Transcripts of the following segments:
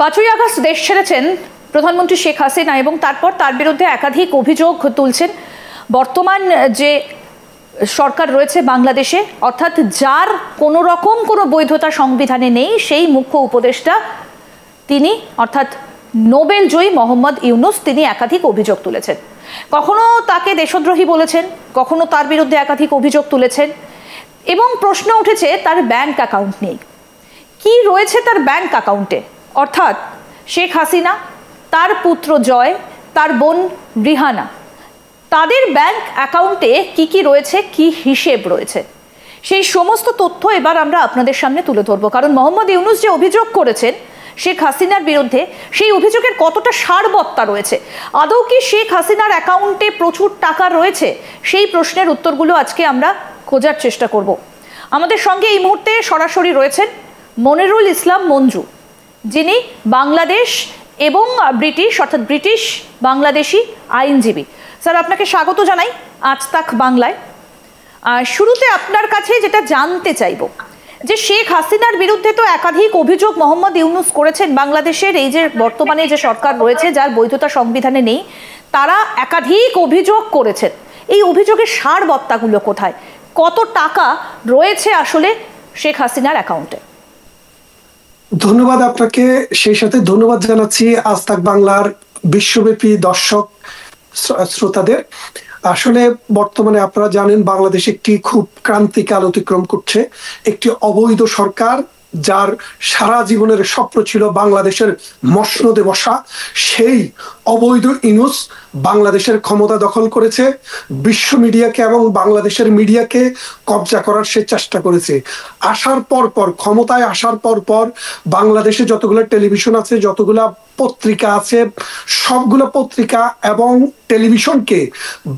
5ই August দেশ ছেড়েছেন প্রধানমন্ত্রী শেখ হাসিনা এবং তারপর তার বিরুদ্ধে একাধিক অভিযোগ তুলছেন বর্তমান যে সরকার রয়েছে বাংলাদেশে, অর্থাৎ যার কোনো রকম কোনো বৈধতা সংবিধানে নেই, সেই মুখ্য উপদেষ্টা তিনি অর্থাৎ নোবেল জয়ী মোহাম্মদ ইউনূস তিনি একাধিক অভিযোগ তুলেছেন। কখনো তাকে দেশদ্রোহী বলেছেন, কখনো তার বিরুদ্ধে একাধিক অভিযোগ তুলেছেন এবং প্রশ্ন উঠেছে তার ব্যাংক অ্যাকাউন্ট নেই। কি রয়েছে তার ব্যাংক অ্যাকাউন্টে? অর্থাৎ শেখ হাসিনা, তার পুত্র জয়, তার বোন রিহানা, তাদের ব্যাংক অ্যাকাউন্টে কি কি রয়েছে, কি হিসেব রয়েছে, সেই সমস্ত তথ্য এবার আমরা আপনাদের সামনে তুলে ধরবো। কারণ মোহাম্মদ ইউনূস যে অভিযোগ করেছেন শেখ হাসিনার বিরুদ্ধে, সেই অভিযোগের কতটা সারবত্তা রয়েছে, আদৌ কি শেখ হাসিনার অ্যাকাউন্টে প্রচুর টাকা রয়েছে, সেই প্রশ্নের উত্তরগুলো আজকে আমরা খোঁজার চেষ্টা করব। আমাদের সঙ্গে এই মুহূর্তে সরাসরি রয়েছেন মনিরুল ইসলাম মঞ্জু, যিনি বাংলাদেশ এবং ব্রিটিশ অর্থাৎ ব্রিটিশ বাংলাদেশি আইনজীবী। স্যার, আপনাকে স্বাগত জানাই আজ তাক বাংলায়। শুরুতে আপনার কাছে যেটা জানতে চাইব যে শেখ হাসিনার বিরুদ্ধে তো একাধিক অভিযোগ মোহাম্মদ ইউনূস করেছেন। বাংলাদেশের এই যে বর্তমানে যে সরকার রয়েছে, যার বৈধতা সংবিধানে নেই, তারা একাধিক অভিযোগ করেছেন। এই অভিযোগের সারবত্তাগুলো কোথায়? কত টাকা রয়েছে আসলে শেখ হাসিনার অ্যাকাউন্টে? ধন্যবাদ আপনাকে, সেই সাথে ধন্যবাদ জানাচ্ছি আজ তাক বাংলার বিশ্বব্যাপী দর্শক শ্রোতাদের। আসলে বর্তমানে আপনারা জানেন বাংলাদেশ একটি খুব ক্রান্তিকাল অতিক্রম করছে। একটি অবৈধ সরকার, যার সারা জীবনের স্বপ্ন ছিল বাংলাদেশের মসনদে বসা, সেই অবৈধ ইউনূস বাংলাদেশের ক্ষমতা দখল করেছে, বিশ্ব মিডিয়াকে এবং বাংলাদেশের মিডিয়াকে কবজা করার সে চেষ্টা করেছে। ক্ষমতায় আসার পর বাংলাদেশে যতগুলো টেলিভিশন আছে, যতগুলা পত্রিকা আছে, সবগুলো পত্রিকা এবং টেলিভিশনকে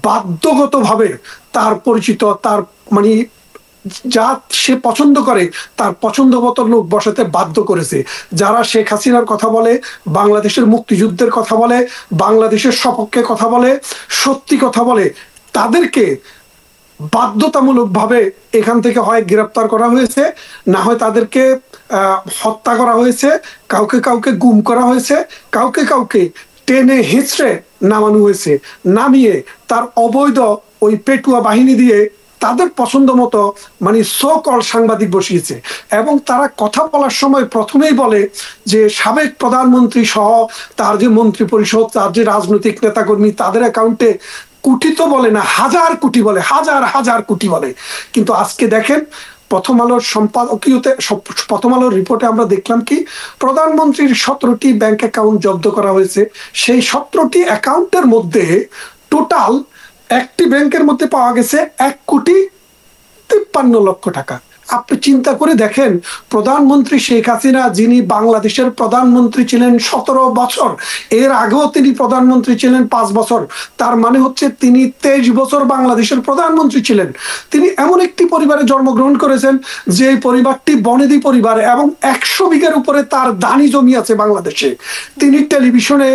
বাধ্যগতভাবে তার পরিচিত, তার মানে যা সে পছন্দ করে তার পছন্দ মতো লোক বসাতে বাধ্য করেছে। যারা শেখ হাসিনার কথা বলে, বাংলাদেশের মুক্তিযুদ্ধের কথা বলে, বাংলাদেশের সপক্ষে কথা বলে, সত্যি কথা বলে, তাদেরকে বাধ্যতামূলকভাবে এখান থেকে হয় গ্রেপ্তার করা হয়েছে, না হয় তাদেরকে হত্যা করা হয়েছে, কাউকে কাউকে গুম করা হয়েছে, কাউকে কাউকে টেনে হিঁচড়ে নামানো হয়েছে। নামিয়ে তার অবৈধ ওই পেটুয়া বাহিনী দিয়ে তাদের পছন্দ মতো মানে সো কল সাংবাদিক বসিয়েছে। এবং তারা কথা বলার সময় প্রথমেই বলে যে সাবেক প্রধানমন্ত্রী সহ তার যে মন্ত্রী পরিষদ, তার যে রাজনৈতিক নেতাকর্মী, তাদের অ্যাকাউন্টে কোটি তো বলে না, হাজার কোটি বলে, হাজার হাজার কোটি বলে। কিন্তু আজকে দেখেন প্রথম আলোর সম্পাদকীয়তে, প্রথম আলোর রিপোর্টে আমরা দেখলাম কি প্রধানমন্ত্রীর 17টি ব্যাংক অ্যাকাউন্ট জব্দ করা হয়েছে। সেই 17টি অ্যাকাউন্টের মধ্যে টোটাল একটি ব্যাংকের মধ্যে পাওয়া গেছে 1,53,00,000 টাকা। আপনি চিন্তা করে দেখেন, প্রধানমন্ত্রী শেখ হাসিনা, যিনি বাংলাদেশের প্রধানমন্ত্রী ছিলেন 17 বছর, এর আগেও তিনি প্রধানমন্ত্রী ছিলেন 5 বছর, তার মানে হচ্ছে তিনি 23 বছর বাংলাদেশের প্রধানমন্ত্রী ছিলেন। তিনি এমন একটি পরিবারে জন্মগ্রহণ করেছেন যে পরিবারটি বনেদি পরিবার এবং 100 বিঘার উপরে তার ধানি জমি আছে বাংলাদেশে। তিনি টেলিভিশনে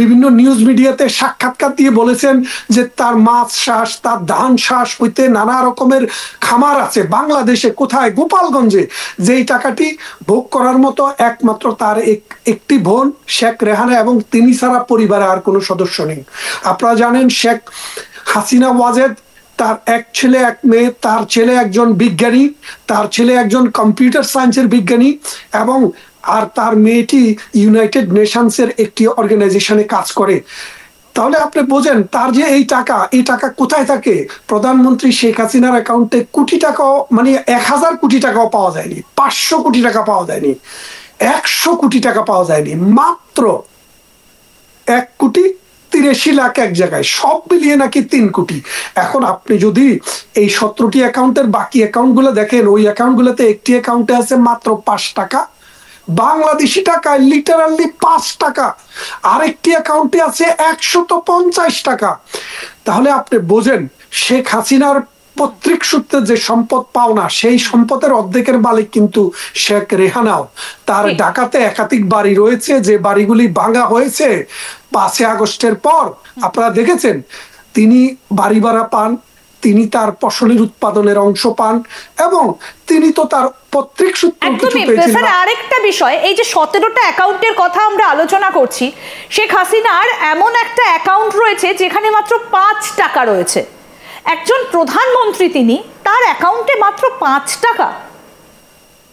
বিভিন্ন নিউজ মিডিয়াতে সাক্ষাৎকার দিয়ে বলেছেন যে তার মাছ চাষ, তার ধান চাষ হইতে নানা রকমের খামার আছে বাংলাদেশে। কোথায়? গোপালগঞ্জে। যেই টাকাটি ভোগ করার মতো একমাত্র তার একটি বোন শেখ রেহানা এবং তিনি ছাড়া পরিবারে আর কোনো সদস্য নেই। আপনারা জানেন শেখ হাসিনা ওয়াজেদ, তার এক ছেলে এক মেয়ে, তার ছেলে একজন বিজ্ঞানী, তার ছেলে একজন কম্পিউটার সায়েন্সের বিজ্ঞানী এবং আর তার মেয়েটি ইউনাইটেড নেশনসের একটি অর্গানাইজেশনে কাজ করে। তাহলে আপনি বোঝেন তার যে এই টাকা কোথায় থাকে? প্রধানমন্ত্রী শেখ হাসিনার অ্যাকাউন্টে কোটি টাকাও, মানে 1000 কোটি টাকাও পাওয়া যায়নি, 500 কোটি টাকা পাওয়া যায়নি, 100 কোটি টাকা পাওয়া যায়নি, মাত্র 1,83,00,000 এক জায়গায়, সব মিলিয়ে নাকি 3 কোটি। এখন আপনি যদি এই 17টি অ্যাকাউন্টের বাকি অ্যাকাউন্ট গুলো দেখেন, ওই অ্যাকাউন্ট গুলোতে একটি অ্যাকাউন্টে আছে মাত্র 5 টাকা বাংলাদেশি টাকায়, লিটারালি 5 টাকা। আরেকটি অ্যাকাউন্টে আছে 150 টাকা। তাহলে আপনি বোঝেন শেখ হাসিনার পৈতৃক সূত্রে যে সম্পদ পাওনা, সেই সম্পদের অর্ধেকের মালিক কিন্তু শেখ রেহানাও। তার ঢাকাতে একাধিক বাড়ি রয়েছে, যে বাড়িগুলি ভাঙা হয়েছে 5 আগস্টের পর। আপনারা দেখেছেন তিনি বাড়ি ভাড়া পান, তিনি তার ফসলের উৎপাদনের অংশ পান এবং তিনি তো তার পৈতৃক সূত্রে কিছু পেয়েছিলেন। স্যার, আরেকটা বিষয়, এই যে 17টা অ্যাকাউন্টের কথা আমরা আলোচনা করছি, শেখ হাসিনার এমন একটা অ্যাকাউন্ট রয়েছে যেখানে মাত্র 5 টাকা রয়েছে। একজন প্রধানমন্ত্রী, তিনি, তার অ্যাকাউন্টে মাত্র 5 টাকা।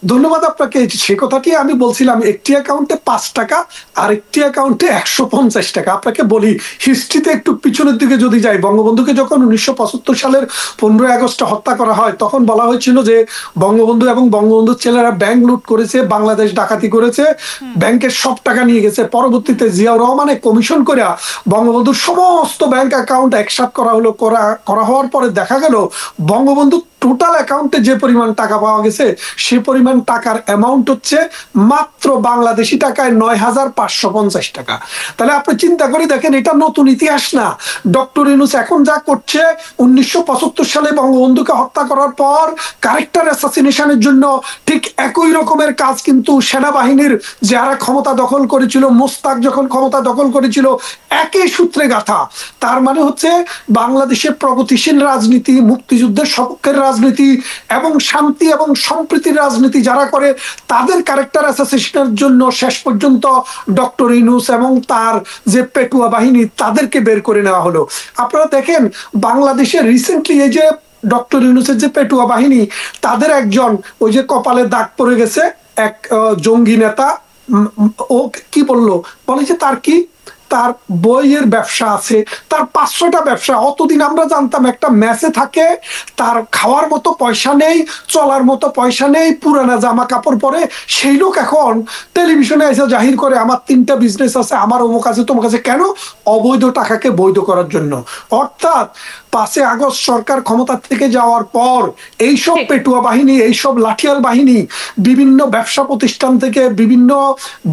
ধন্যবাদ আপনাকে। সে কথাটি আমি বলছিলাম, একটি অ্যাকাউন্টে 5 টাকা আর একটি অ্যাকাউন্টে 150 টাকা। আপনাকে বলি, হিস্ট্রিতে একটু পিছনের দিকে যদি যাই, বঙ্গবন্ধুকে যখন 1975 সালের 15 আগস্ট হত্যা করা হয়, তখন বলা হয়েছিল যে বঙ্গবন্ধু এবং বঙ্গবন্ধুর ছেলেরা ব্যাংক লুট করেছে, বাংলাদেশ ডাকাতি করেছে, ব্যাংকের সব টাকা নিয়ে গেছে। পরবর্তীতে জিয়াউর রহমানে কমিশন করে বঙ্গবন্ধুর সমস্ত ব্যাংক অ্যাকাউন্ট একসাথে করা হওয়ার পরে দেখা গেল বঙ্গবন্ধু টোটাল অ্যাকাউন্টে যে পরিমাণ টাকা পাওয়া গেছে, সে পরিমাণ টাকার অ্যামাউন্ট হচ্ছে মাত্র বাংলাদেশি টাকায় 9,550 টাকা। তাহলে আপনি চিন্তা করে দেখেন, এটা নতুন ইতিহাস না। ডক্টর ইউনূস এখন যা করছে, 1975 সালে বঙ্গবন্ধুকে হত্যা করার পর ক্যারেক্টার অ্যাসাসিনেশনের জন্য ঠিক একই রকমের কাজ কিন্তু সেনাবাহিনীর যারা ক্ষমতা দখল করেছিল, মোস্তাক যখন ক্ষমতা দখল করেছিল, একই সূত্রে গাথা। তার মানে হচ্ছে বাংলাদেশের প্রগতিশীল রাজনীতি, মুক্তিযুদ্ধের সপক্ষের রাজনীতি এবং শান্তি এবং সম্প্রীতির রাজনীতি যারা করে, তাদের ক্যারেক্টার অ্যাসাসিনেশনের জন্য শেষ পর্যন্ত ডক্টর ইউনূস এবং তার যে পেটুয়া বাহিনী, তাদেরকে বের করে নেওয়া হলো। আপনারা দেখেন, বাংলাদেশে রিসেন্টলি এই যে ডক্টর ইউনূসের যে পেটুয়া বাহিনী, তাদের একজন ওই যে কপালে দাগ পড়ে গেছে, এক জঙ্গি নেতা, ও কি বললো, বলে যে তার কি, তার বইয়ের ব্যবসা আছে, তার 500টা ব্যবসা। অতদিন আমরা জানতাম একটা মেসে থাকে, তার খাওয়ার মতো পয়সা নেই, চলার মতো পয়সা নেই, পুরানা জামা কাপড় পরে। সেই লোক এখন টেলিভিশনে এসে জাহির করে আমার 3টা বিজনেস আছে, আমার অমুক আছে, তোমার কাছে। কেন? অবৈধ টাকাকে বৈধ করার জন্য। অর্থাৎ 5 আগস্ট সরকার ক্ষমতা থেকে যাওয়ার পর এইসব পেটুয়া বাহিনী, এইসব লাঠিয়াল বাহিনী বিভিন্ন ব্যবসা প্রতিষ্ঠান থেকে, বিভিন্ন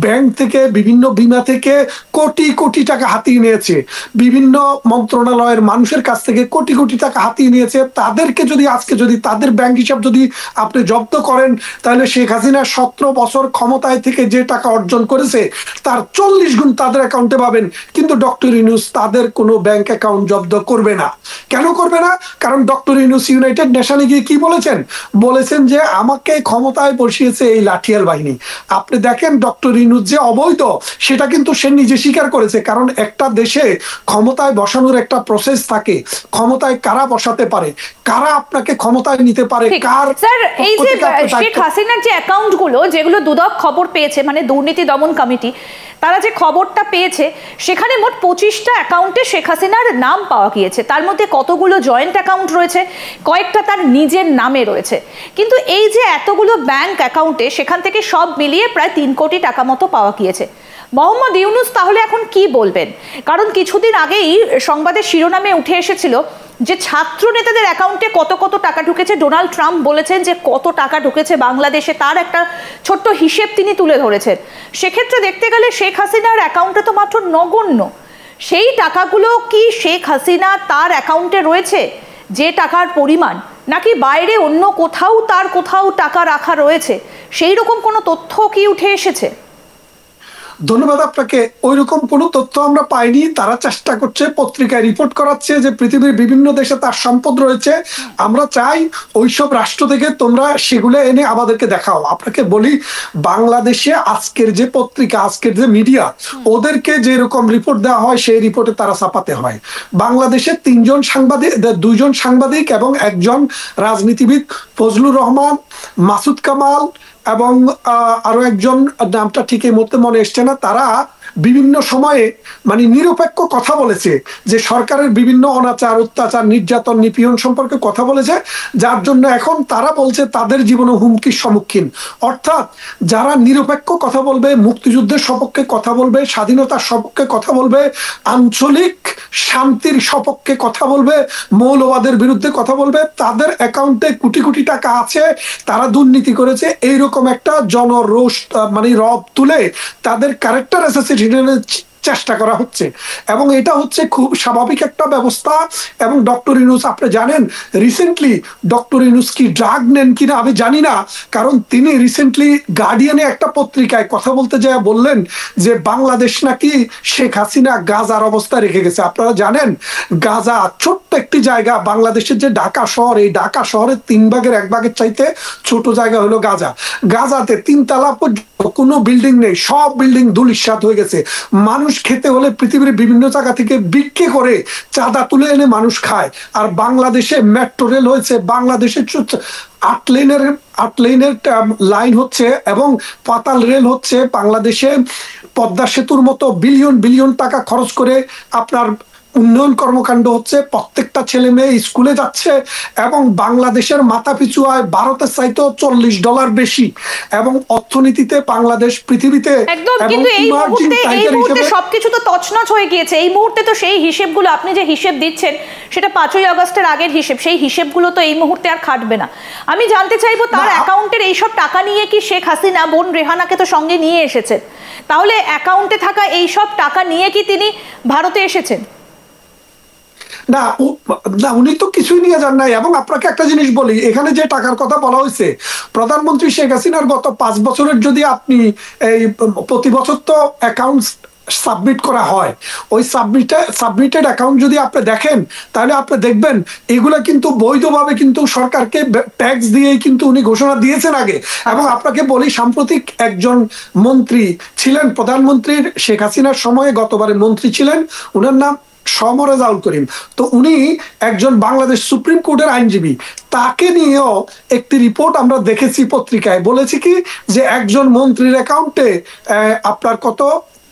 ব্যাংক থেকে, বিভিন্ন বীমা থেকে কোটি কোটি টাকা হাতিয়ে নিয়েছে, বিভিন্ন মন্ত্রণালয়ের মানুষের কাছ থেকে কোটি কোটি টাকা হাতিয়ে নিয়েছে। তাদেরকে যদি আজকে যদি তাদের ব্যাংক হিসাব যদি আপনি জব্দ করেন, তাহলে শেখ হাসিনা 17 বছর ক্ষমতায় থেকে যে টাকা অর্জন করেছে তার 40 গুণ তাদের অ্যাকাউন্টে পাবেন। কিন্তু ডক্টর ইউনূস তাদের কোনো ব্যাংক অ্যাকাউন্ট জব্দ করবে না। কেন করবে না? কারণ ডক্টর ইউনূস ইউনাইটেড নেশনে গিয়ে কি বলেছেন যে আমাকে ক্ষমতায় বসিয়েছে এই লাঠিয়াল বাহিনী। আপনি দেখেন, ডক্টর ইউনূস যে অবৈধ, সেটা কিন্তু সে নিজে স্বীকার করেছে। কারণ একটা দেশে ক্ষমতায় বসানোর একটা প্রসেস থাকে, ক্ষমতায় কারা বসাতে পারে, কারা আপনাকে ক্ষমতায় নিতে পারে, কার। স্যার, এই যে শেখ হাসিনার যে অ্যাকাউন্টগুলো, যেগুলো দুদক খবর পেয়েছে, মানে দুর্নীতি দমন কমিটি, তারা যে খবরটা পেয়েছে, সেখানে মোট 25টা অ্যাকাউন্টে শেখ হাসিনার নাম পাওয়া গিয়েছে। তার মধ্যে কতগুলো জয়েন্ট অ্যাকাউন্ট রয়েছে, কয়েকটা তার নিজের নামে রয়েছে। কিন্তু এই যে এতগুলো ব্যাংক অ্যাকাউন্টে, সেখান থেকে সব মিলিয়ে প্রায় 3 কোটি টাকা মতো পাওয়া গিয়েছে। মোহাম্মদ ইউনূস তাহলে এখন কি বলবেন? কারণ কিছুদিন আগেই সংবাদের শিরোনামে উঠে এসেছিল যে ছাত্র নেতাদের অ্যাকাউন্টে কত কত টাকা ঢুকেছে। ডোনাল্ড ট্রাম্প বলেছেন যে কত টাকা ঢুকেছে বাংলাদেশে, তার একটা ছোট্ট হিসেব তিনি তুলে ধরেছেন। সেক্ষেত্রে দেখতে গেলে শেখ হাসিনার অ্যাকাউন্টে তো মাত্র নগণ্য। সেই টাকাগুলো কি শেখ হাসিনা তার অ্যাকাউন্টে রয়েছে যে টাকার পরিমাণ, নাকি বাইরে অন্য কোথাও টাকা রাখা রয়েছে? সেই রকম কোনো তথ্য কি উঠে এসেছে? ধন্যবাদ আপনাকে। ওই রকম কোনো তথ্য আমরা পাইনি। তারা চেষ্টা করছে, পত্রিকায় রিপোর্ট করাচ্ছে যে পৃথিবীর বিভিন্ন দেশে তার সম্পদ রয়েছে। আমরা চাই ওইসব রাষ্ট্র থেকে তোমরা সেগুলো এনে আমাদেরকে দেখাও। আপনাকে বলি, বাংলাদেশে আজকের যে পত্রিকা, আজকের যে মিডিয়া, ওদেরকে যে রকম রিপোর্ট দেওয়া হয় সেই রিপোর্টে তারা ছাপাতে হয়। বাংলাদেশে 2জন সাংবাদিক এবং একজন রাজনীতিবিদ, ফজলুর রহমান, মাসুদ কামাল এবং আরো একজন, নামটা ঠিক এই মুহূর্তে মনে আসছে না, তারা বিভিন্ন সময়ে মানে নিরপেক্ষ কথা বলেছে, যে সরকারের বিভিন্ন অনাচার, অত্যাচার, নির্যাতন, নিপীড়ন সম্পর্কে কথা বলেছে, যার জন্য এখন তারা বলছে তাদের জীবনে হুমকির সম্মুখীন। অর্থাৎ যারা নিরপেক্ষ কথা বলবে, মুক্তিযুদ্ধের সপক্ষে কথা বলবে, স্বাধীনতার সপক্ষে কথা বলবে, আঞ্চলিক শান্তির সপক্ষে কথা বলবে, মৌলবাদের বিরুদ্ধে কথা বলবে, তাদের অ্যাকাউন্টে কোটি কোটি টাকা আছে, তারা দুর্নীতি করেছে, এইরকম একটা জনরোষ মানে রব তুলে তাদের ক্যারেক্টার অ্যাসাসিনেশনের চেষ্টা করা হচ্ছে, এবং এটা হচ্ছে খুব স্বাভাবিক একটা ব্যবস্থা। এবং ডক্টর ইউনূস, আপনি জানেন রিসেন্টলি ডক্টর ইউনূস কি ড্রাগ নেন কিনা আমি জানি না, কারণ তিনি রিসেন্টলি গার্ডিয়ানে একটা পত্রিকায় কথা বলতে যায় বললেন যে বাংলাদেশ নাকি শেখ হাসিনা গাজার অবস্থা রেখে গেছে। আপনারা জানেন গাজা ছোট্ট একটি জায়গা, বাংলাদেশের যে ঢাকা শহর, এই ঢাকা শহরের 3 ভাগের 1 ভাগের চাইতে ছোট জায়গা হলো গাজা। গাজাতে 3 তলা পর্যন্ত কোনো বিল্ডিং নেই, সব বিল্ডিং ধূলিসাৎ হয়ে গেছে। মানুষ খেতে হলে পৃথিবীর বিভিন্ন জায়গা থেকে বিক্রি করে চাঁদা তুলে এনে মানুষ খায়। আর বাংলাদেশে মেট্রো রেল হয়েছে, বাংলাদেশে 8 লেনের লাইন হচ্ছে এবং পাতাল রেল হচ্ছে। বাংলাদেশে পদ্মা সেতুর মতো বিলিয়ন বিলিয়ন টাকা খরচ করে আপনার উন্নয়ন কর্মকাণ্ড হচ্ছে, প্রত্যেকটা ছেলে মেয়ে স্কুলে যাচ্ছে, এবং বাংলাদেশের মাথা পিছু আয় ভারতের চাইতেও $40 বেশি, এবং অর্থনীতিতে বাংলাদেশ পৃথিবীতে একদম। কিন্তু এই মুহূর্তে সবকিছু তো তছনছ হয়ে গিয়েছে। এই মুহূর্তে তো সেই হিসেবগুলো, আপনি যে হিসেব দিচ্ছেন সেটা 5ই আগস্টের আগের হিসেব, সেই হিসেবগুলো তো এই মুহূর্তে আর খাটবে না। আমি জানতে চাইবো তার অ্যাকাউন্টের এইসব টাকা নিয়ে কি শেখ হাসিনা বোন রেহানাকে তো সঙ্গে নিয়ে এসেছেন, তাহলে অ্যাকাউন্টে থাকা এইসব টাকা নিয়ে কি তিনি ভারতে এসেছেন? না, উনি তো কিছুই নিয়ে যান নাই। এবং আপনাকে একটা জিনিস বলি, এখানে যে টাকার কথা বলা হয়েছে, প্রধানমন্ত্রী শেখ হাসিনার গত 5 বছরের যদি আপনি এই প্রতি বছর তো অ্যাকাউন্ট সাবমিট করা হয়, ওই সাবমিটেড অ্যাকাউন্ট যদি আপনি দেখেন তাহলে আপনি দেখবেন এগুলা কিন্তু বৈধভাবে কিন্তু সরকারকে ট্যাক্স দিয়েই কিন্তু উনি ঘোষণা দিয়েছেন আগে। এবং আপনাকে বলি, সাম্প্রতিক একজন মন্ত্রী ছিলেন প্রধানমন্ত্রীর, শেখ হাসিনার সময়ে গতবারে মন্ত্রী ছিলেন, উনার নাম রেজাউল করিম। তো উনি একজন বাংলাদেশ সুপ্রিম কোর্টের আইনজীবী, তাকে নিয়েও একটি রিপোর্ট আমরা দেখেছি পত্রিকায়, বলেছি কি যে একজন মন্ত্রীর অ্যাকাউন্টে আপনার কত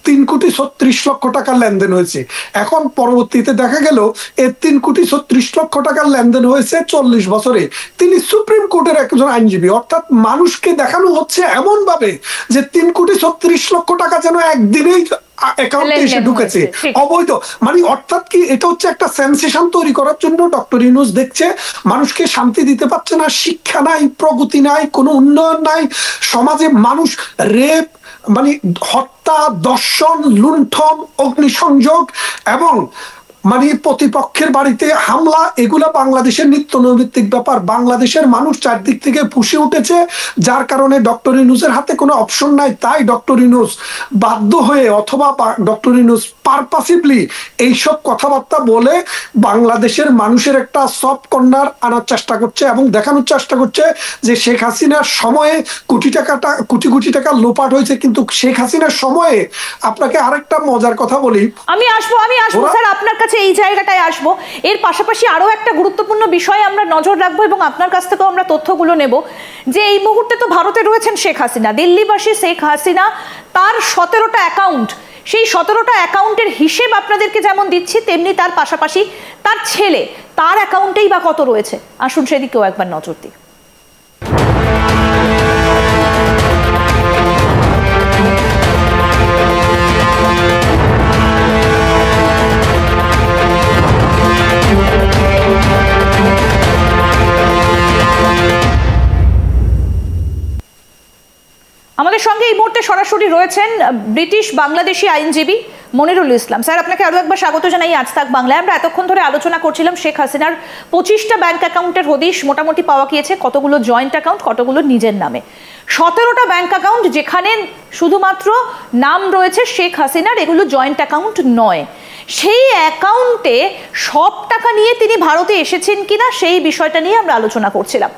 3,36,00,000 টাকার লেনদেন হয়েছে। এখন পরবর্তীতে দেখা গেল এই 3,36,00,000 টাকার লেনদেন হয়েছে 40 বছরে। তিনি সুপ্রিম কোর্টের একজন আইনজীবী, অর্থাৎ মানুষকে দেখানো হচ্ছে এমন ভাবে যে 3,36,00,000 টাকা যেন একদিনেই অ্যাকাউন্টে এসে ঢুকেছে অবৈধ। মানে অর্থাৎ কি, এটা হচ্ছে একটা সেন্সেশন তৈরি করার জন্য ডক্টর ইউনূস দেখছে মানুষকে শান্তি দিতে পারছে না, শিক্ষা নাই, প্রগতি নাই, কোনো উন্নয়ন নাই, সমাজে মানুষ রেপ, মানে হত্যা, দর্শন, লুণ্ঠন, অগ্নিসংযোগ এবং মানে প্রতিপক্ষের বাড়িতে হামলা, এগুলা বাংলাদেশের নিত্য নৈমিত্তিক ব্যাপার। বাংলাদেশের মানুষ চারদিক থেকে ফুঁসে উঠেছে, যার কারণে ডক্টর ইউনূসের হাতে কোনো অপশন নাই। তাই ডক্টর ইউনূস বাধ্য হয়ে অথবা ডক্টর ইউনূস পারপাসিভলি এইসব কথাবার্তা বলে বাংলাদেশের মানুষের একটা সফট কর্নার আনার চেষ্টা করছে এবং দেখানোর চেষ্টা করছে যে শেখ হাসিনার সময়ে কোটি টাকা লোপাট হয়েছে। কিন্তু শেখ হাসিনার সময়ে, আপনাকে আরেকটা মজার কথা বলি, আমি আসবো স্যার আপনার কাছে, এই জায়গাটায় আসবো। এর পাশাপাশি আরো একটা গুরুত্বপূর্ণ বিষয় আমরা নজর রাখবো এবং আপনার কাছ থেকেও আমরা তথ্যগুলো নেব, যে এই মুহূর্তে তো ভারতে রয়েছেন শেখ হাসিনা, দিল্লিবাসী শেখ হাসিনা, তার 17টা অ্যাকাউন্ট, সেই 17টা অ্যাকাউন্টের হিসেব আপনাদেরকে যেমন দিচ্ছি, তেমনি তার পাশাপাশি তার ছেলে, তার অ্যাকাউন্টেই বা কত রয়েছে, আসুন সেদিকেও একবার নজর দিই। আমাদের সঙ্গে এই মুহূর্তে সরাসরি রয়েছেন ব্রিটিশ বাংলাদেশি আইনজীবী মনিরুল ইসলাম। স্যার, আপনাকে আরো একবার স্বাগত জানাই আজ তাক বাংলায়। আমরা এতক্ষণ ধরে আলোচনা করছিলাম শেখ হাসিনার 25টা ব্যাংক অ্যাকাউন্টের হদিশ মোটামুটি পাওয়া গিয়েছে, কতগুলো জয়েন্ট অ্যাকাউন্ট, কতগুলো নিজের নামে। 17টা ব্যাংক অ্যাকাউন্ট যেখানে শুধুমাত্র নাম রয়েছে শেখ হাসিনার, এগুলো জয়েন্ট অ্যাকাউন্ট নয়। সেই অ্যাকাউন্টে সব টাকা নিয়ে তিনি ভারতে এসেছেন কিনা সেই বিষয়টা নিয়ে আমরা আলোচনা করছিলাম।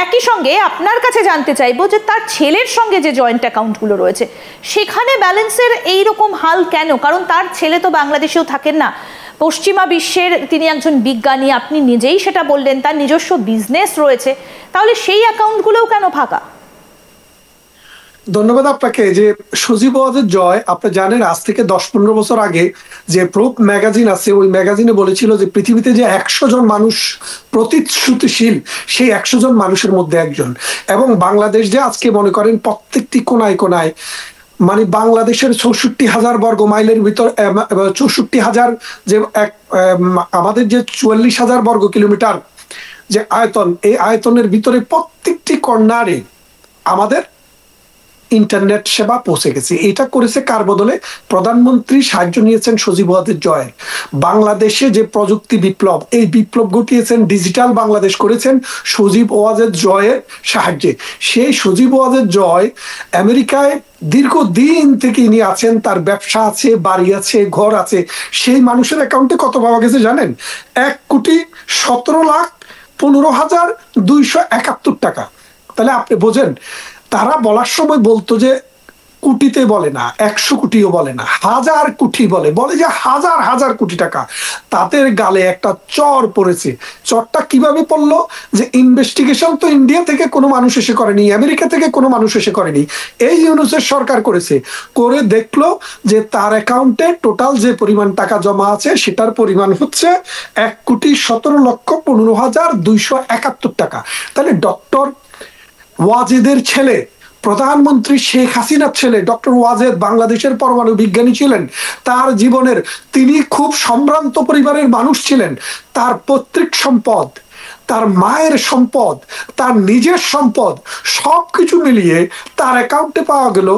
একই সঙ্গে আপনার কাছে জানতে চাইবো যে তার ছেলের সঙ্গে যে জয়েন্ট অ্যাকাউন্টগুলো রয়েছে সেখানে ব্যালেন্সের এইরকম হাল কেন? কারণ তার ছেলে তো বাংলাদেশেও থাকেন না, পশ্চিমা বিশ্বের তিনি একজন বিজ্ঞানী, আপনি নিজেই সেটা বললেন, তার নিজস্ব বিজনেস রয়েছে, তাহলে সেই অ্যাকাউন্টগুলোও কেন ফাঁকা? ধন্যবাদ আপনাকে। যে সজীব জয়, আপনি জানেন আজ থেকে 10-15 বছর আগে যে প্রুফ ম্যাগাজিন আছে, ওই ম্যাগাজিনে বলেছিল যে পৃথিবীতে যে 100 জন মানুষ প্রতিশ্রুতিশীল, সেই 100 জন মানুষের মধ্যে একজন। এবং বাংলাদেশ যে আজকে মনে করেন প্রত্যেকটি কোনায় কোনায়, মানে বাংলাদেশের 64,000 বর্গ মাইলের ভিতর 64,000 যে আমাদের যে 44,000 বর্গ কিলোমিটার যে আয়তন, এই আয়তনের ভিতরে প্রত্যেকটি কর্নারে আমাদের ইন্টারনেট সেবা পৌঁছে গেছে। এটা করেছে কার বদলে? প্রধানমন্ত্রী সাহায্য নিয়েছেন সজীব ওয়াজেদ জয়ের। বাংলাদেশে যে প্রযুক্তি বিপ্লব, এই বিপ্লব ঘটিয়েছেন, ডিজিটাল বাংলাদেশ করেছেন সজীব ওয়াজেদ জয়ের সাহায্যে। সেই সজীব ওয়াজেদ জয় আমেরিকায় দীর্ঘদিন থেকে ইনি আছেন, তার ব্যবসা আছে, বাড়ি আছে, ঘর আছে। সেই মানুষের অ্যাকাউন্টে কত পাওয়া গেছে জানেন? 1,17,15,271 টাকা। তাহলে আপনি বোঝেন, তারা বলার সময় বলতো যে কোটিতে বলে না, 100 কোটিও বলে না, হাজার কোটি বলে, বলে যে হাজার হাজার কোটি টাকা। তাদের গালে একটা চর পড়েছে। চরটা কিভাবে পড়লো? যে ইনভেস্টিগেশন তো ইন্ডিয়া থেকে কোনো মানুষ এসে করেনি, আমেরিকা থেকে কোনো মানুষ এসে করেনি, এই ইউনুসের সরকার করেছে। করে দেখলো যে তার অ্যাকাউন্টে টোটাল যে পরিমাণ টাকা জমা আছে সেটার পরিমাণ হচ্ছে 1,17,15,271 টাকা। তাহলে ডক্টর ওয়াজেদের ছেলে, প্রধানমন্ত্রী শেখ হাসিনার ছেলে ডক্টর ওয়াজেদ বাংলাদেশের পরমাণু বিজ্ঞানী ছিলেন। তার জীবনের, তিনি খুব সম্ভ্রান্ত পরিবারের মানুষ ছিলেন। তার পৈতৃক সম্পদ, তার মায়ের সম্পদ, তার নিজের সম্পদ, সবকিছু মিলিয়ে তার অ্যাকাউন্টে পাওয়া গেল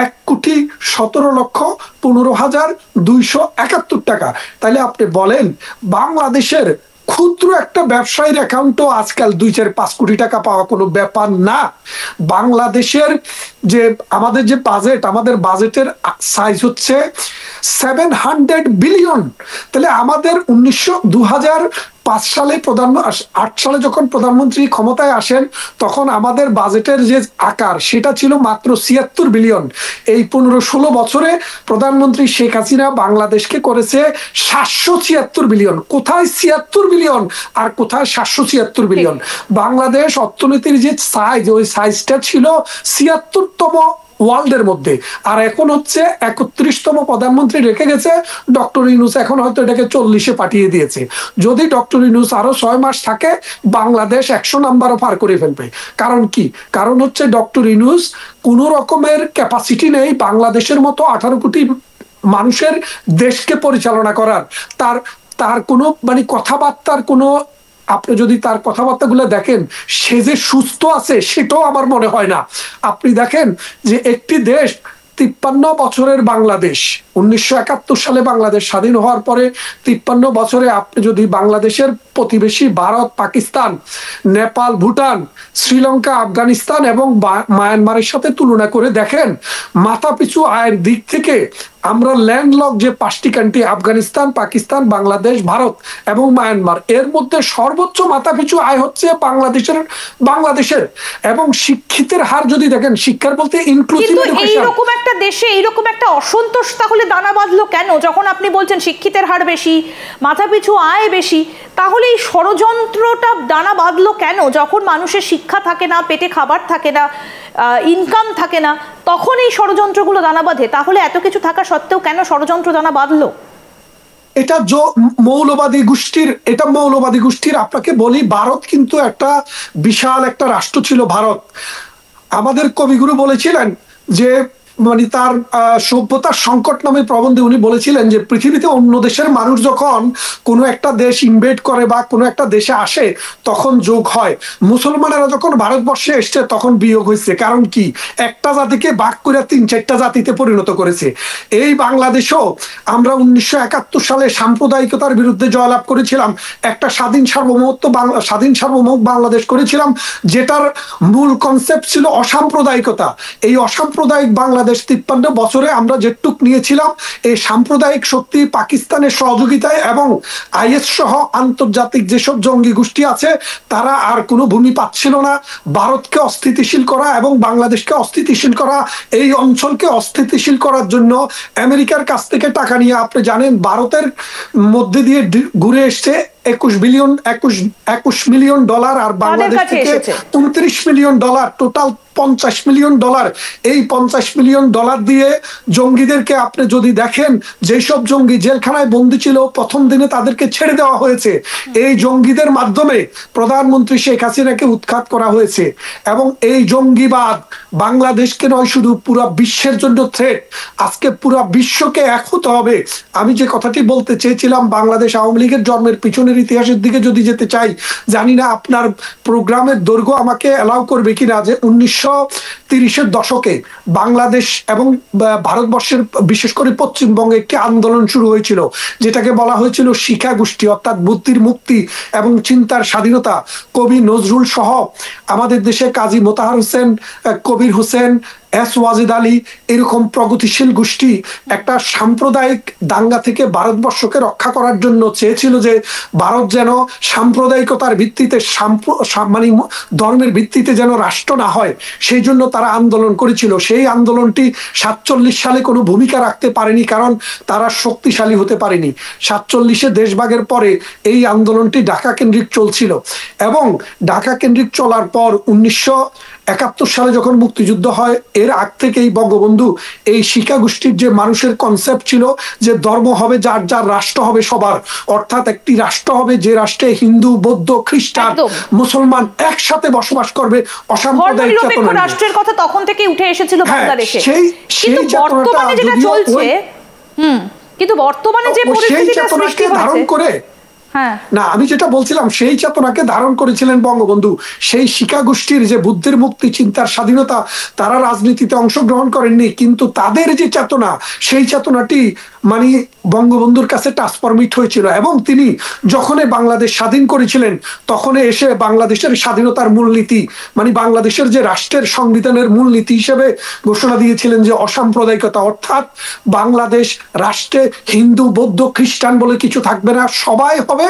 1,17,15,271 টাকা। তাহলে আপনি বলেন, বাংলাদেশের ক্ষুদ্র একটা ব্যবসায়ীর অ্যাকাউন্টও আজকাল 2-4-5 কোটি টাকা পাওয়া কোনো ব্যাপার না। বাংলাদেশের যে আমাদের যে বাজেট, আমাদের বাজেটের সাইজ হচ্ছে 700 বিলিয়ন। তাহলে আমাদের 2005 সালে 8 সালে যখন প্রধানমন্ত্রী ক্ষমতায় আসেন, তখন আমাদের বাজেটের যে আকার সেটা ছিল মাত্র 76 বিলিয়ন। এই 15-16 বছরে প্রধানমন্ত্রী শেখ হাসিনা বাংলাদেশকে করেছে 776 বিলিয়ন। কোথায় 76 বিলিয়ন আর কোথায় 776 বিলিয়ন? বাংলাদেশ অর্থনীতির যে সাইজ, ওই সাইজটা ছিল 76তম ওয়ার্ল্ডের মধ্যে। আর এখন হচ্ছে 31তম প্রধানমন্ত্রী রেখে গেছে ডক্টর ইউনূস। এখন হয়তো এটাকে 40-এ পাঠিয়ে দিয়েছে। যদি ডক্টর ইউনূস আরো 6 মাস থাকে, বাংলাদেশ 100 নাম্বারও পার করে ফেলবে। কারণ কি? কারণ হচ্ছে ডক্টর ইউনূস কোন রকমের ক্যাপাসিটি নেই বাংলাদেশের মতো 18 কোটি মানুষের দেশকে পরিচালনা করার। তার কোনো মানে কথাবার্তার কোনো, আপনি যদি তার কথাবার্তাগুলো দেখেন, সে যে সুস্থ আছে সেটাও আমার মনে হয় না। আপনি দেখেন যে একটি দেশ, 53 বছরের বাংলাদেশ, 1971 সালে বাংলাদেশ স্বাধীন হওয়ার পরে 53 বছরে আপনি যদি বাংলাদেশের প্রতিবেশী ভারত, পাকিস্তান, নেপাল, ভুটান, শ্রীলঙ্কা, আফগানিস্তান এবং মায়ানমারের সাথে তুলনা করে দেখেন, মাথাপিছু আয়ের দিক থেকে আমরা ল্যান্ডলক যে 5টি কান্ট্রি, আফগানিস্তান, পাকিস্তান, বাংলাদেশ, ভারত এবং মায়ানমার, এর মধ্যে সর্বোচ্চ মাথাপিছু আয় হচ্ছে বাংলাদেশের। এবং শিক্ষিতের হার যদি দেখেন, শিক্ষার বলতে ইনক্লুসিভ এডুকেশন। এইরকম একটা দেশে এইরকম একটা অসন্তোষ তাহলে দানা বাঁধলো কেন? যখন আপনি বলছেন শিক্ষিতের হার বেশি, মাথাপিছু আয় বেশি, তাহলে এই ষড়যন্ত্রটা দানা বাঁধলো কেন? যখন মানুষের শিক্ষা থাকে না, পেটে খাবার থাকে না, ইনকাম থাকে না, তখন এই ষড়যন্ত্রগুলো দানা বাঁধে। তাহলে এত কিছু থাকা সত্ত্বেও কেন ষড়যন্ত্র দানা বাঁধলো? এটা মৌলবাদী গোষ্ঠীর। আপনাকে বলি, ভারত কিন্তু একটা বিশাল একটা রাষ্ট্র ছিল ভারত। আমাদের কবিগুরু বলেছিলেন যে, মানে তার সভ্যতার সংকট নামে প্রবন্ধে উনি বলেছিলেন যে, পৃথিবীতে অন্য দেশের মানুষ যখন কোনো একটা দেশ ইনভেড করে বা কোনো একটা দেশে আসে, তখন যোগ হয়। মুসলমানেরা যখন ভারতবর্ষে এসছে তখন বিয়োগ হয়েছে। কারণ কি? একটা জাতিকে ভাগ করে 3-4টা জাতিতে পরিণত করেছে। এই বাংলাদেশও আমরা 1971 সালে সাম্প্রদায়িকতার বিরুদ্ধে জয়লাভ করেছিলাম, একটা স্বাধীন সার্বভৌম বাংলাদেশ করেছিলাম, যেটার মূল কনসেপ্ট ছিল অসাম্প্রদায়িকতা। এই অসাম্প্রদায়িক বাংলাদেশ 53 বছরে আমরা যেটুক নিয়েছিলাম, এই সাম্প্রদায়িক শক্তি পাকিস্তানের সহযোগিতায় এবং আইএস সহ আন্তর্জাতিক যেসব জঙ্গি গোষ্ঠী আছে, তারা আর কোনো ভূমি পাচ্ছিল না। ভারতকে অস্থিতিশীল করা এবং বাংলাদেশকে অস্থিতিশীল করা, এই অঞ্চলকে অস্থিতিশীল করার জন্য আমেরিকার কাছ থেকে টাকা নিয়ে, আপনি জানেন, ভারতের মধ্যে দিয়ে ঘুরে এসছে 21 মিলিয়ন ডলার, আর বাংলাদেশ থেকে 29 million dollar, total 50 million dollar. এই 50 মিলিয়ন ডলার দিয়ে জঙ্গিদেরকে আপনি যদি দেখেন, যেসব জঙ্গি জেলখানায় বন্দী ছিল, প্রথম দিনে তাদেরকে ছেড়ে দেওয়া হয়েছে। এই জঙ্গিদের মাধ্যমে প্রধানমন্ত্রী শেখ হাসিনাকে উৎখাত করা হয়েছে। এবং এই জঙ্গিবাদ বাংলাদেশকে নয়, শুধু পুরো বিশ্বের জন্য থ্রেট। আজকে পুরো বিশ্বকে এক হতে হবে। আমি যে কথাটি বলতে চেয়েছিলাম, বাংলাদেশ আওয়ামী লীগের জন্মের পিছনের ইতিহাসের দিকে যদি যেতে চাই, জানি না আপনার প্রোগ্রামের দৈর্ঘ্য আমাকে অ্যালাউ করবে কিনা, যে 30-এর দশকে বাংলাদেশ এবং ভারতবর্ষের বিশেষ করে পশ্চিমবঙ্গে একটি আন্দোলন শুরু হয়েছিল, যেটাকে বলা হয়েছিল শিখা গোষ্ঠী, অর্থাৎ বুদ্ধির মুক্তি এবং চিন্তার স্বাধীনতা। কবি নজরুল সহ আমাদের দেশে কাজী মোতাহার হোসেন, কবির হোসেন, এস ওয়াজিদ আলী, এরকম প্রগতিশীল গোষ্ঠী একটা সাম্প্রদায়িক দাঙ্গা থেকে ভারতবর্ষকে রক্ষা করার জন্য চেয়েছিল যে ভারত যেন সাম্প্রদায়িকতার ভিত্তিতে মানে ধর্মের ভিত্তিতে যেন রাষ্ট্র না হয়, সেই জন্য তারা আন্দোলন করেছিল। সেই আন্দোলনটি 47 সালে কোনো ভূমিকা রাখতে পারেনি, কারণ তারা শক্তিশালী হতে পারেনি। 47-এ দেশভাগের পরে এই আন্দোলনটি ঢাকা কেন্দ্রিক চলছিল, এবং ঢাকা কেন্দ্রিক চলার পর 1971 সালে যখন মুক্তিযুদ্ধ হয়, এর আগ থেকেই বঙ্গবন্ধু এই শিখা গোষ্ঠীর যে মানুষের কনসেপ্ট ছিল যে ধর্ম হবে যার যার, রাষ্ট্র হবে সবার, অর্থাৎ একটি রাষ্ট্র হবে যে রাষ্ট্রে হিন্দু, বৌদ্ধ, খ্রিস্টান, মুসলমান একসাথে বসবাস করবে, অসাম্প্রদায়িক চেতনা। রাষ্ট্রের কথা তখন থেকে উঠে এসেছিল বাংলাদেশে। সেই বর্তমানে যেটা চলছে, কিন্তু বর্তমানে যে পরিস্থিতিটা সৃষ্টি হয়েছে ধারণ করে, না আমি যেটা বলছিলাম, সেই চেতনাকে ধারণ করেছিলেন বঙ্গবন্ধু। সেই শিখা গোষ্ঠীর যে বুদ্ধির মুক্তি, চিন্তার স্বাধীনতা, তারা রাজনীতিতে অংশগ্রহণ করেননি, কিন্তু তাদের যে চেতনা, সেই চেতনাটি মানে বঙ্গবন্ধুর কাছে ট্রান্সফরমিট হয়েছিল। এবং তিনি যখন বাংলাদেশ স্বাধীন করেছিলেন, তখন এসে বাংলাদেশের স্বাধীনতার মূলনীতি, মানে বাংলাদেশের যে রাষ্ট্রের সংবিধানের মূলনীতি হিসেবে ঘোষণা দিয়েছিলেন যে অসাম্প্রদায়িকতা, অর্থাৎ বাংলাদেশ রাষ্ট্রে হিন্দু, বৌদ্ধ, খ্রিস্টান বলে কিছু থাকবে না, সবাই হবে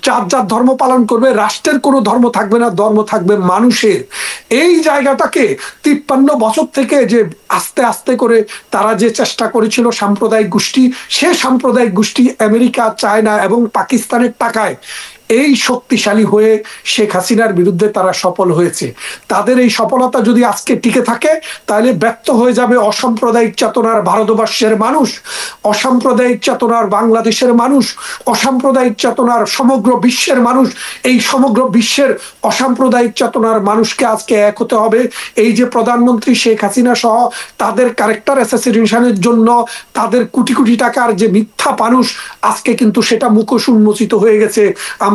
যার যার ধর্ম পালন করবে, রাষ্ট্রের কোনো ধর্ম থাকবে না, ধর্ম থাকবে মানুষের। এই জায়গাটাকে 53 বছর থেকে যে আস্তে আস্তে করে তারা যে চেষ্টা করেছিল সাম্প্রদায়িক গোষ্ঠী, সে সাম্প্রদায়িক গোষ্ঠী আমেরিকা, চায়না এবং পাকিস্তানের টাকায় এই শক্তিশালী হয়ে শেখ হাসিনার বিরুদ্ধে তারা সফল হয়েছে। তাদের এই সফলতা যদি আজকে টিকে থাকে, তাহলে ব্যর্থ হয়ে যাবে অসাম্প্রদায়িক চেতনার ভারতবর্ষের মানুষ, অসাম্প্রদায়িক চেতনার বাংলাদেশের মানুষ, অসাম্প্রদায়িক চেতনার সমগ্র বিশ্বের মানুষ। এই সমগ্র বিশ্বের অসাম্প্রদায়িক চেতনার মানুষকে আজকে এক হতে হবে। এই যে প্রধানমন্ত্রী শেখ হাসিনা সহ তাদের ক্যারেক্টার অ্যাসাসিনেশনের জন্য তাদের কোটি কোটি টাকার যে মিথ্যা মানুষ, আজকে কিন্তু সেটা মুখোশ উন্মোচিত হয়ে গেছে।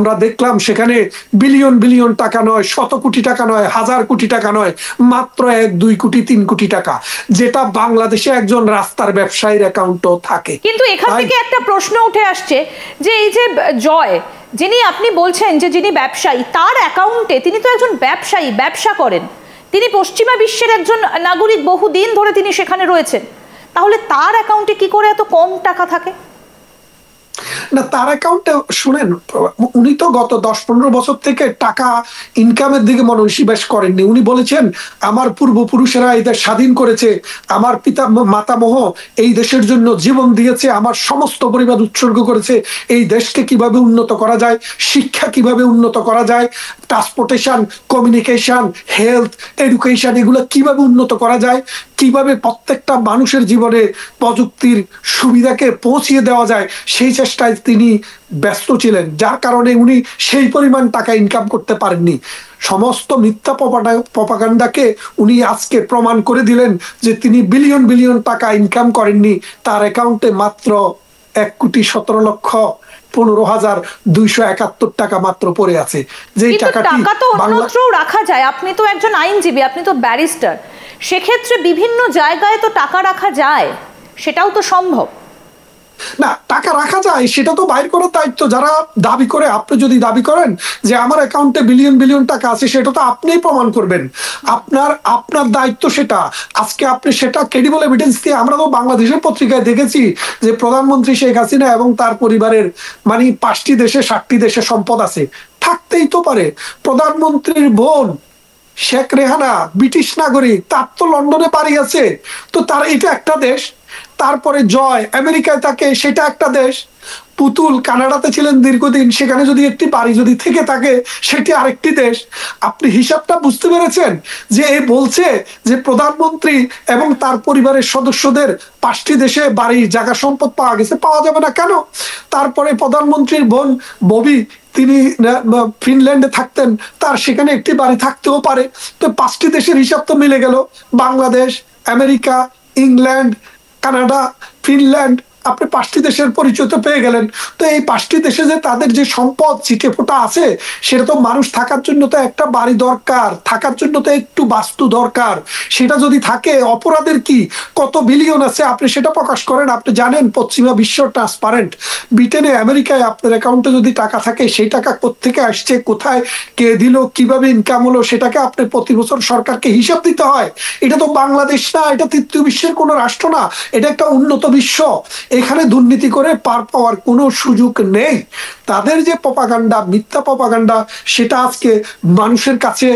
আমরা দেখলাম সেখানে বিলিয়ন বিলিয়ন টাকা নয়, 100 কোটি টাকা নয়, 1000 কোটি টাকা নয়, মাত্র 1, 2 কোটি, 3 কোটি টাকা, যেটা বাংলাদেশে একজন রাস্তার ব্যবসায়ীর অ্যাকাউন্টও থাকে। কিন্তু এখান থেকে একটা প্রশ্ন উঠে আসছে যে এই যে জয়, যিনি আপনি বলছেন যে যিনি ব্যবসায়ী, তার অ্যাকাউন্টে, তিনি তো একজন ব্যবসায়ী, ব্যবসা করেন, তিনি পশ্চিমা বিশ্বের একজন নাগরিক, বহুদিন ধরে তিনি সেখানে রয়েছেন, তাহলে তার অ্যাকাউন্টে কি করে এত কম টাকা থাকে? না, তার অ্যাকাউন্টে শুনেন, উনি তো গত 10-15 বছর থেকে টাকা ইনকামের দিকে মনোনিবেশ করেননি। উনি বলেছেন আমার পূর্বপুরুষেরা এই দেশ স্বাধীন করেছে, আমার পিতা মাতামহ এই দেশের জন্য জীবন দিয়েছে, আমার সমস্ত পরিবার উৎসর্গ করেছে, এই দেশকে কিভাবে উন্নত করা যায়, শিক্ষা কিভাবে উন্নত করা যায়, ট্রান্সপোর্টেশন, কমিউনিকেশন, হেলথ, এডুকেশন, এগুলো কিভাবে উন্নত করা যায়, কিভাবে প্রত্যেকটা মানুষের জীবনে প্রযুক্তির সুবিধাকে পৌঁছিয়ে দেওয়া যায়, সেই চেষ্টায় তিনি ব্যস্ত ছিলেন, যার কারণে উনি সেই পরিমাণ টাকা ইনকাম করতে পারেননি। সমস্ত মিথ্যা প্রপাগান্ডাকে উনি আজকে প্রমাণ করে দিলেন যে তিনি বিলিয়ন বিলিয়ন টাকা ইনকাম করেননি। তার অ্যাকাউন্টে মাত্র 1,17,15,271 টাকা মাত্র পড়ে আছে। যেই টাকাটি অন্যত্রও রাখা যায়। আপনি তো একজন আইনজীবী, আপনি তো ব্যারিস্টার, সেক্ষেত্রে বিভিন্ন জায়গায় তো টাকা রাখা যায়, সেটাও তো সম্ভব না। টাকা রাখা যায়, সেটা তো বাইর করার দায়িত্ব যারা দাবি করে। আপনি যদি দাবি করেন যে আমার অ্যাকাউন্টে বিলিয়ন বিলিয়ন টাকা আছে, সেটা তো আপনিই প্রমাণ করবেন, আপনার দায়িত্ব সেটা। আজকে আপনি সেটা ক্রেডিবল এভিডেন্স দিয়ে, আমরা তো বাংলাদেশের পত্রিকায় দেখেছি যে প্রধানমন্ত্রী শেখ হাসিনা এবং তার পরিবারের মানে 5টি দেশে 7টি দেশে সম্পদ আছে, থাকতেই তো পারে। প্রধানমন্ত্রীর বোন শেখ রেহানা ব্রিটিশ নাগরিক, তার তো লন্ডনে বাড়ি আছে, তো তার এটা একটা দেশ। তারপরে জয় আমেরিকায় থাকে, সেটা একটা দেশ। পুতুল কানাডাতে ছিলেন দীর্ঘদিন, সেখানে যদি একটি বাড়ি যদি থেকে থাকে, সেটি আরেকটি দেশ। আপনি হিসাবটা বুঝতে পেরেছেন যে এ বলছে যে প্রধানমন্ত্রী এবং তার পরিবারের সদস্যদের 5টি দেশে বাড়ি, জায়গা, সম্পদ পাওয়া গেছে। পাওয়া যাবে না কেন? তারপরে প্রধানমন্ত্রীর বোন ববি, তিনি ফিনল্যান্ডে থাকতেন, তার সেখানে একটি বাড়ি থাকতেও পারে। তো 5টি দেশের হিসাব তো মিলে গেল। Bangladesh, America, England, Canada, Finland, আপনি 5টি দেশের পরিচয় তো পেয়ে গেলেন। তো এই 5টি দেশে যে তাদের যে সম্পদ ছিটেফোঁটা আছে, সেটা তো মানুষ থাকার জন্য তো একটা বাড়ি দরকার, থাকার জন্য তো একটু বাস্তু দরকার। সেটা যদি থাকে, অপরাধের কি কত বিলিয়ন আছে আপনি সেটা প্রকাশ করেন। আপনি জানেন পশ্চিমা বিশ্ব ট্রান্সপারেন্ট। ব্রিটেনে, আমেরিকায় আপনার অ্যাকাউন্টে যদি টাকা থাকে, সেই টাকা কোত্থেকে আসছে, কোথায় কে দিল, কিভাবে ইনকাম হলো, সেটাকে আপনি প্রতি বছর সরকারকে হিসাব দিতে হয়। এটা তো বাংলাদেশ না, এটা তৃতীয় বিশ্বের কোনো রাষ্ট্র না, এটা একটা উন্নত বিশ্ব। এখানে দুর্নীতি করে পার পাওয়ার কোনো সুযোগ নেই। তাদের যে প্রপাগান্ডা, মিথ্যা প্রপাগান্ডা, সেটা আজকে মানুষের কাছে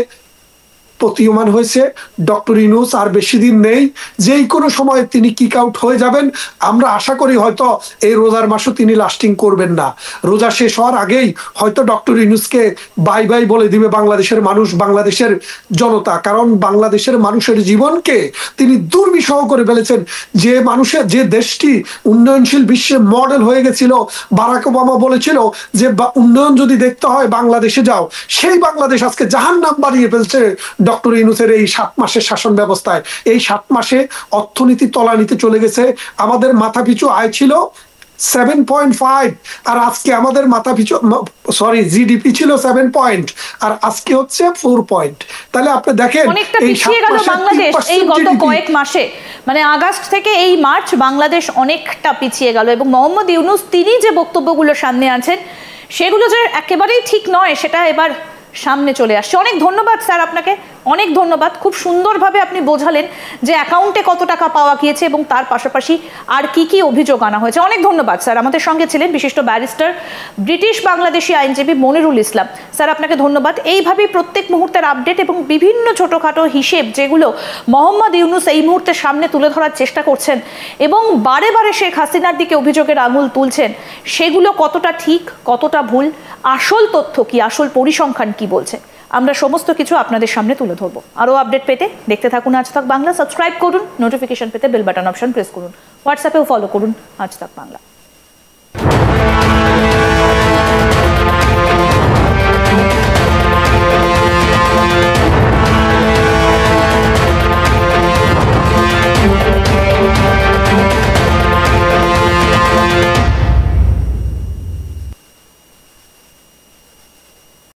প্রতীয়মান হয়েছে। ডক্টর ইউনূস আর বেশি দিন নেই, যেই কোনো সময় তিনি কিক আউট হয়ে যাবেন। আমরা আশা করি হয়তো এই রোজার মাসও তিনি লাস্টিং করবেন না। রোজা শেষ হওয়ার আগেই হয়তো ডক্টর ইউনূসকে বাই বাই বলে দিবে বাংলাদেশের মানুষ, বাংলাদেশের জনতা। কারণ বাংলাদেশের মানুষের জীবনকে তিনি দুর্বিষহ করে ফেলেছেন। যে মানুষের, যে দেশটি উন্নয়নশীল বিশ্বের মডেল হয়ে গেছিল, বারাক ওবামা বলেছিল যে উন্নয়ন যদি দেখতে হয় বাংলাদেশে যাও, সেই বাংলাদেশ আজকে জাহান্নাম বানিয়ে ফেলছে ডক্টর ইউনূসের এই 7 মাসের শাসন ব্যবস্থায়। এই 7 মাসে অর্থনীতি তলানিতে চলে গেছে। আমাদের মাথাপিছু আয় ছিল 7.5, আর আজকে আমাদের মাথাপিছু জিডিপি ছিল 7 পয়েন্ট, আর আজকে হচ্ছে 4 পয়েন্ট। তাহলে আপনি দেখেন অনেকটা পিছিয়ে গেল বাংলাদেশ এই গত কয়েক মাসে। মানে আগস্ট থেকে এই মার্চ বাংলাদেশ অনেকটা পিছিয়ে গেল। এবং মোহাম্মদ ইউনূস তিনি যে বক্তব্যগুলো সামনে আছেন, সেগুলো যে একেবারেই ঠিক নয়, সেটা এবার সামনে চলে আসছে। অনেক ধন্যবাদ স্যার আপনাকে, অনেক ধন্যবাদ। খুব সুন্দরভাবে আপনি বোঝালেন যে অ্যাকাউন্টে কত টাকা পাওয়া গিয়েছে এবং তার পাশাপাশি আর কি কি অভিযোগ আনা হয়েছে। অনেক ধন্যবাদ স্যার। আমাদের সঙ্গে ছিলেন বিশিষ্ট ব্যারিস্টার, ব্রিটিশ বাংলাদেশি আইনজীবী মনিরুল ইসলাম। স্যার আপনাকে ধন্যবাদ। এইভাবেই প্রত্যেক মুহূর্তের আপডেট এবং বিভিন্ন ছোটোখাটো হিসেব যেগুলো মোহাম্মদ ইউনূস এই মুহূর্তে সামনে তুলে ধরার চেষ্টা করছেন এবং বারে বারে শেখ হাসিনার দিকে অভিযোগের আঙুল তুলছেন, সেগুলো কতটা ঠিক, কতটা ভুল, আসল তথ্য কি, আসল পরিসংখ্যান কি বলছে, আমরা সমস্ত কিছু আপনাদের সামনে তুলে ধরবো। আরও আপডেট পেতে দেখতে থাকুন আজ তাক বাংলা। সাবস্ক্রাইব করুন, নোটিফিকেশন পেতে বেল বাটন অপশন প্রেস করুন, হোয়াটসঅ্যাপেও ফলো করুন আজ তাক বাংলা।